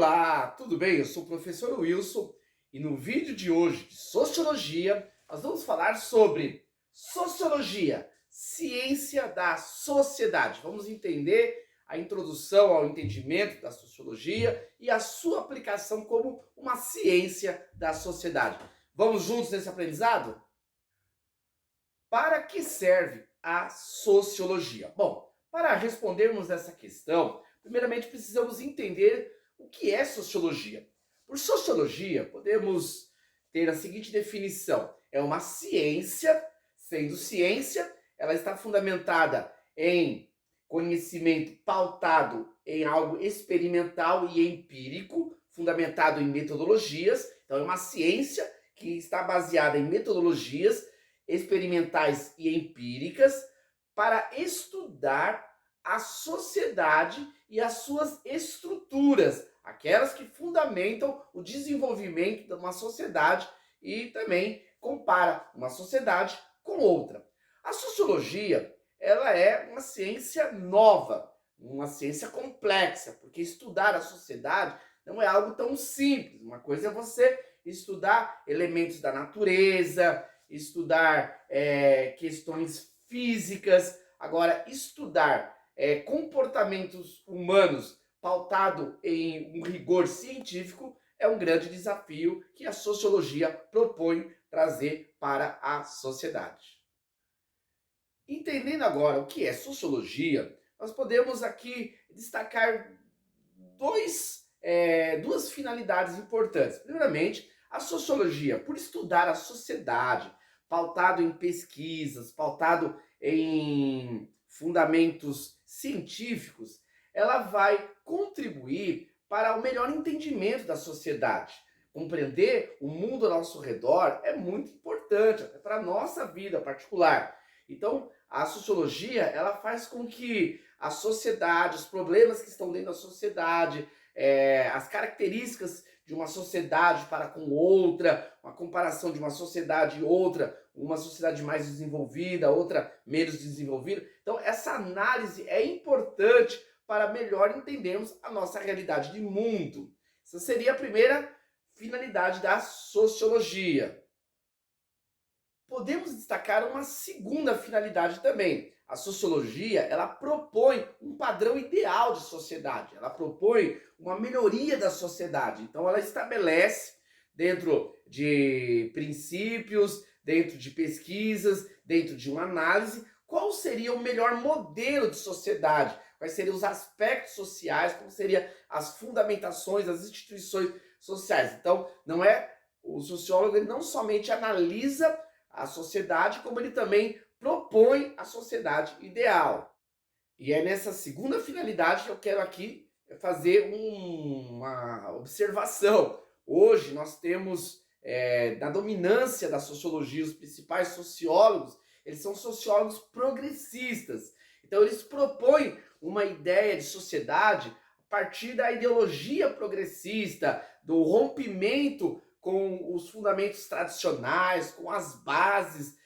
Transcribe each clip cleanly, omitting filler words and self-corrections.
Olá, tudo bem? Eu sou o professor Wilson e no vídeo de hoje de Sociologia nós vamos falar sobre Sociologia, ciência da sociedade. Vamos entender a introdução ao entendimento da Sociologia e a sua aplicação como uma ciência da sociedade. Vamos juntos nesse aprendizado? Para que serve a Sociologia? Bom, para respondermos essa questão, primeiramente precisamos entender o que é sociologia. Por sociologia, podemos ter a seguinte definição: é uma ciência, sendo ciência, ela está fundamentada em conhecimento pautado em algo experimental e empírico, fundamentado em metodologias. Então, é uma ciência que está baseada em metodologias experimentais e empíricas para estudar a sociedade e as suas estruturas, aquelas que fundamentam o desenvolvimento de uma sociedade e também compara uma sociedade com outra. A sociologia, ela é uma ciência nova, uma ciência complexa, porque estudar a sociedade não é algo tão simples. Uma coisa é você estudar elementos da natureza, estudar questões físicas. Agora, estudar comportamentos humanos pautado em um rigor científico é um grande desafio que a sociologia propõe trazer para a sociedade. Entendendo agora o que é sociologia, nós podemos aqui destacar duas finalidades importantes. Primeiramente, a sociologia, por estudar a sociedade, pautado em pesquisas, pautado em fundamentos científicos, ela vai contribuir para o melhor entendimento da sociedade. Compreender o mundo ao nosso redor é muito importante, até para a nossa vida particular. Então, a sociologia, ela faz com que a sociedade, os problemas que estão dentro da sociedade, as características de uma sociedade para com outra, uma comparação de uma sociedade e outra, uma sociedade mais desenvolvida, outra menos desenvolvida. Então, essa análise é importante para melhor entendermos a nossa realidade de mundo. Essa seria a primeira finalidade da sociologia. Podemos destacar uma segunda finalidade também. A sociologia, ela propõe um padrão ideal de sociedade, ela propõe uma melhoria da sociedade. Então, ela estabelece, dentro de princípios, dentro de pesquisas, dentro de uma análise, qual seria o melhor modelo de sociedade, quais seriam os aspectos sociais, como seriam as fundamentações das instituições sociais. Então, o sociólogo ele não somente analisa a sociedade, como ele também propõe a sociedade ideal. E é nessa segunda finalidade que eu quero aqui fazer uma observação. Hoje nós temos, na dominância da sociologia, os principais sociólogos, eles são sociólogos progressistas. Então eles propõem uma ideia de sociedade a partir da ideologia progressista, do rompimento com os fundamentos tradicionais, com as bases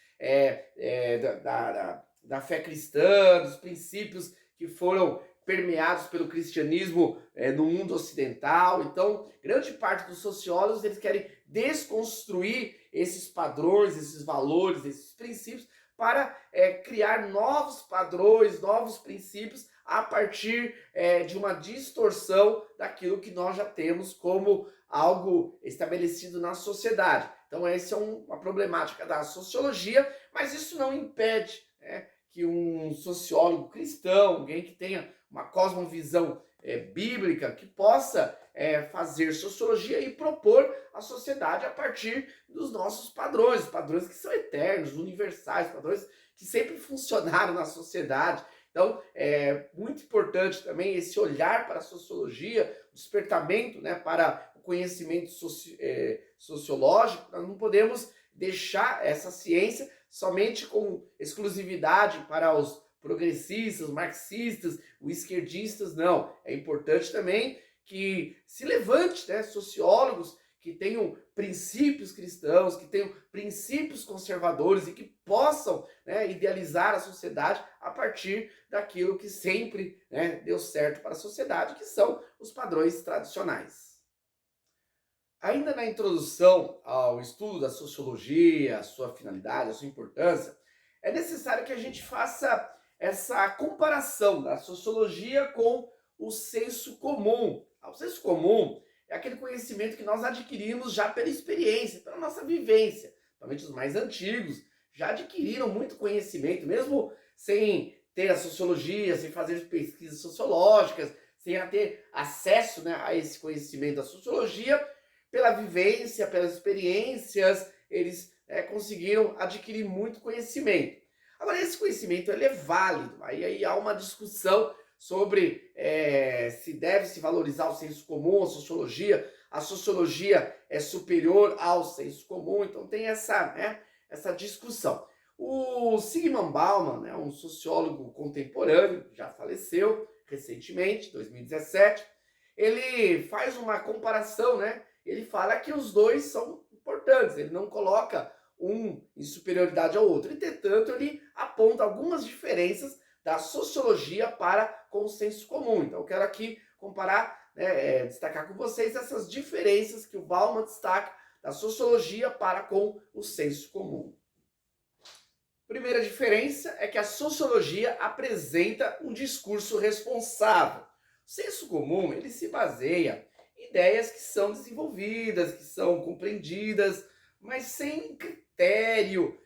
da fé cristã, dos princípios que foram permeados pelo cristianismo no mundo ocidental. Então, grande parte dos sociólogos eles querem desconstruir esses padrões, esses valores, esses princípios, para criar novos padrões, novos princípios, a partir de uma distorção daquilo que nós já temos como algo estabelecido na sociedade. Então, essa é uma problemática da sociologia, mas isso não impede que um sociólogo cristão, alguém que tenha uma cosmovisão bíblica, que possa fazer sociologia e propor a sociedade a partir dos nossos padrões que são eternos, universais, padrões que sempre funcionaram na sociedade. Então, é muito importante também esse olhar para a sociologia, o despertamento para o conhecimento sociológico. Nós não podemos deixar essa ciência somente com exclusividade para os progressistas, marxistas, os esquerdistas, não. É importante também que se levante sociólogos que tenham princípios cristãos, que tenham princípios conservadores e que possam idealizar a sociedade a partir daquilo que sempre deu certo para a sociedade, que são os padrões tradicionais. Ainda na introdução ao estudo da sociologia, a sua finalidade, a sua importância, é necessário que a gente faça essa comparação da sociologia com o senso comum. O senso comum é aquele conhecimento que nós adquirimos já pela experiência, pela nossa vivência. Principalmente os mais antigos já adquiriram muito conhecimento, mesmo sem ter a sociologia, sem fazer pesquisas sociológicas, sem ter acesso, né, a esse conhecimento da sociologia, pela vivência, pelas experiências, eles conseguiram adquirir muito conhecimento. Agora, esse conhecimento ele é válido, aí há uma discussão sobre se deve se valorizar o senso comum, a sociologia é superior ao senso comum, então tem essa discussão. O Zygmunt Bauman, né, um sociólogo contemporâneo, já faleceu recentemente, 2017, ele faz uma comparação, né? Ele fala que os dois são importantes, ele não coloca um em superioridade ao outro. Entretanto, ele aponta algumas diferenças da sociologia para com o senso comum. Então, eu quero aqui comparar, né, destacar com vocês essas diferenças que o Bauman destaca da sociologia para com o senso comum. Primeira diferença é que a sociologia apresenta um discurso responsável. O senso comum ele se baseia em ideias que são desenvolvidas, que são compreendidas, mas sem critério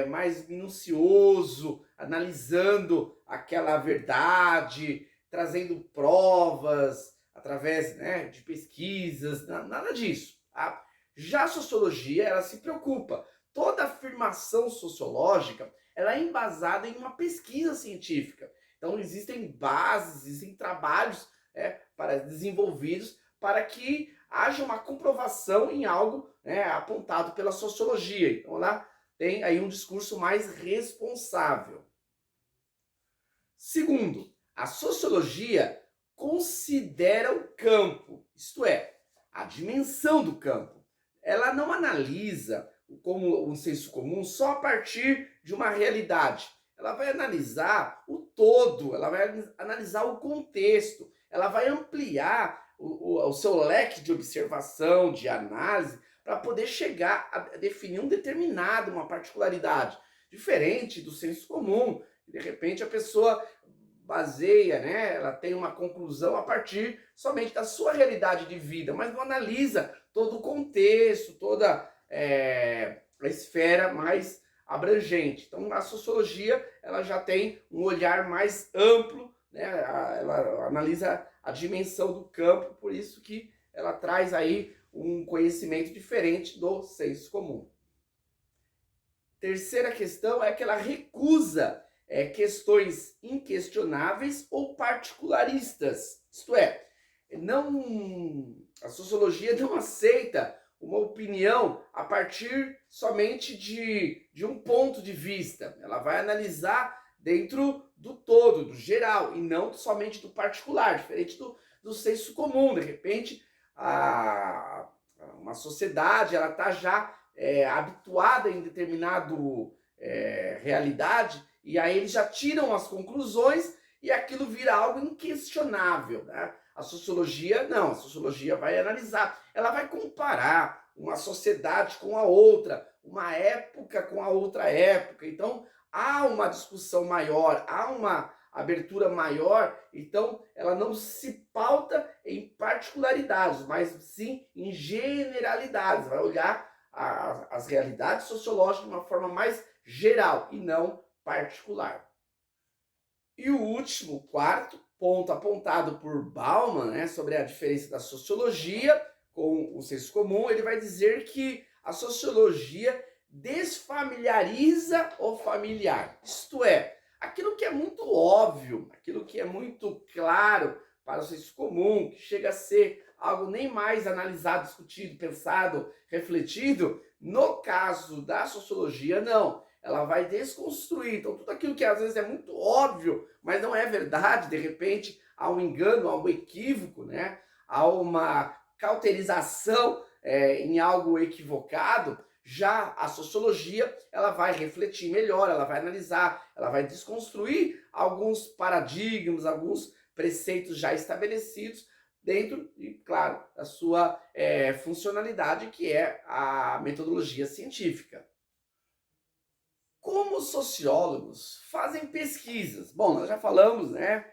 mais minucioso, analisando aquela verdade, trazendo provas através, né, de pesquisas, nada disso. Tá? Já a sociologia ela se preocupa. Toda afirmação sociológica ela é embasada em uma pesquisa científica. Então existem bases, existem trabalhos desenvolvidos para que haja uma comprovação em algo, né, apontado pela sociologia. Então lá tem aí um discurso mais responsável. Segundo, a sociologia considera o campo, isto é, a dimensão do campo. Ela não analisa como um senso comum só a partir de uma realidade. Ela vai analisar o todo, ela vai analisar o contexto, ela vai ampliar o seu leque de observação, de análise, para poder chegar a definir uma particularidade, diferente do senso comum. De repente a pessoa baseia, né? Ela tem uma conclusão a partir somente da sua realidade de vida, mas não analisa todo o contexto, toda a esfera mais abrangente. Então a sociologia ela já tem um olhar mais amplo, né? Ela analisa a dimensão do campo, por isso que ela traz aí um conhecimento diferente do senso comum. Terceira questão é que ela recusa questões inquestionáveis ou particularistas. Isto é, a sociologia não aceita uma opinião a partir somente de um ponto de vista. Ela vai analisar dentro do todo, do geral, e não somente do particular, diferente do senso comum. De repente, uma sociedade ela está já habituada em determinado realidade, e aí eles já tiram as conclusões e aquilo vira algo inquestionável, né? A sociologia não, a sociologia vai analisar, ela vai comparar uma sociedade com a outra, uma época com a outra época. Então há uma discussão maior, há uma abertura maior, então ela não se pauta em particularidades, mas sim em generalidades, vai olhar as realidades sociológicas de uma forma mais geral e não particular. E o último, quarto ponto apontado por Bauman, né, sobre a diferença da sociologia com o senso comum, ele vai dizer que a sociologia desfamiliariza o familiar. Isto é, aquilo que é muito óbvio, aquilo que é muito claro para o senso comum, que chega a ser algo nem mais analisado, discutido, pensado, refletido, no caso da sociologia, não. Ela vai desconstruir. Então, tudo aquilo que às vezes é muito óbvio, mas não é verdade, de repente há um engano, há um equívoco, né? Há uma cauterização em algo equivocado. Já a sociologia, ela vai refletir melhor, ela vai analisar, ela vai desconstruir alguns paradigmas, alguns preceitos já estabelecidos, dentro, e claro, da sua funcionalidade, que é a metodologia científica. Como os sociólogos fazem pesquisas? Bom, nós já falamos, né,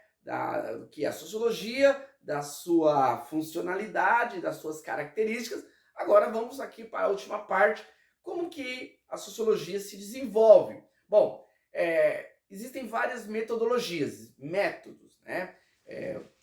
do que é a sociologia, da sua funcionalidade, das suas características. Agora vamos aqui para a última parte, como que a sociologia se desenvolve. Bom, existem várias metodologias, métodos, né?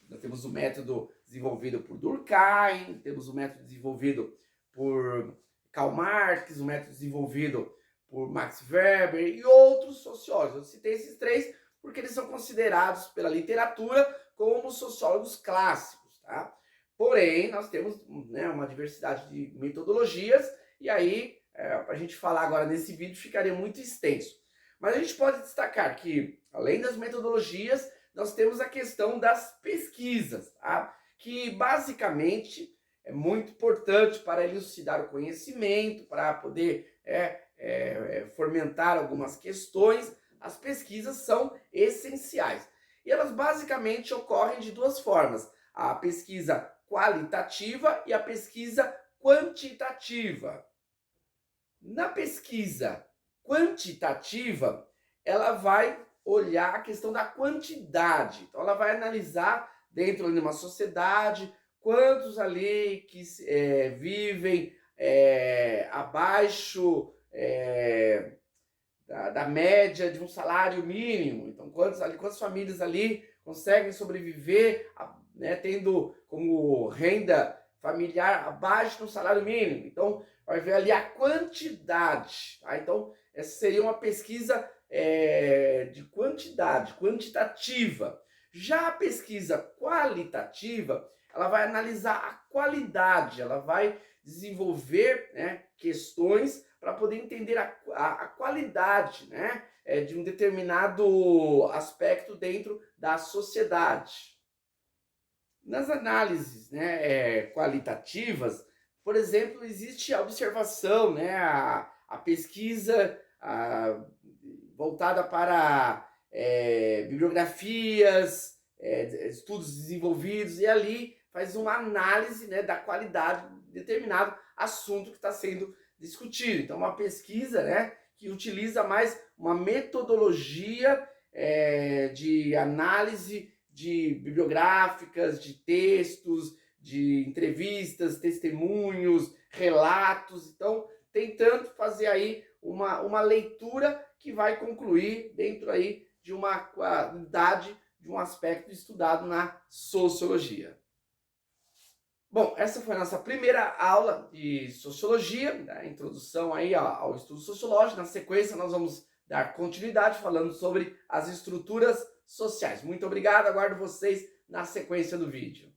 Nós temos o método desenvolvido por Durkheim, temos o método desenvolvido por Karl Marx, o método desenvolvido por Max Weber e outros sociólogos. Eu citei esses três porque eles são considerados pela literatura como sociólogos clássicos, tá? Porém, nós temos, né, uma diversidade de metodologias e aí, para a gente falar agora nesse vídeo, ficaria muito extenso. Mas a gente pode destacar que, além das metodologias, nós temos a questão das pesquisas, tá? Que basicamente é muito importante para elucidar o conhecimento, para poder fomentar algumas questões. As pesquisas são essenciais. E elas basicamente ocorrem de duas formas: a pesquisa qualitativa e a pesquisa quantitativa. Na pesquisa quantitativa, ela vai olhar a questão da quantidade. Então, ela vai analisar dentro de uma sociedade quantos ali que vivem abaixo da média de um salário mínimo. Então, quantas famílias ali conseguem sobreviver, né, tendo como renda familiar abaixo do salário mínimo. Então, vai ver ali a quantidade. Tá? Então, essa seria uma pesquisa de quantidade, quantitativa. Já a pesquisa qualitativa, ela vai analisar a qualidade, ela vai desenvolver, né, questões para poder entender a qualidade, né, de um determinado aspecto dentro da sociedade. Nas análises, né, qualitativas, por exemplo, existe a observação, né, a pesquisa voltada para bibliografias, estudos desenvolvidos, e ali faz uma análise, né, da qualidade de determinado assunto que está sendo discutido. Então, uma pesquisa, né, que utiliza mais uma metodologia de análise de bibliográficas, de textos, de entrevistas, testemunhos, relatos. Então, tentando fazer aí uma leitura que vai concluir dentro aí de uma qualidade, de um aspecto estudado na sociologia. Bom, essa foi a nossa primeira aula de sociologia, né, introdução aí ao estudo sociológico. Na sequência, nós vamos dar continuidade falando sobre as estruturas sociais. Muito obrigado, aguardo vocês na sequência do vídeo.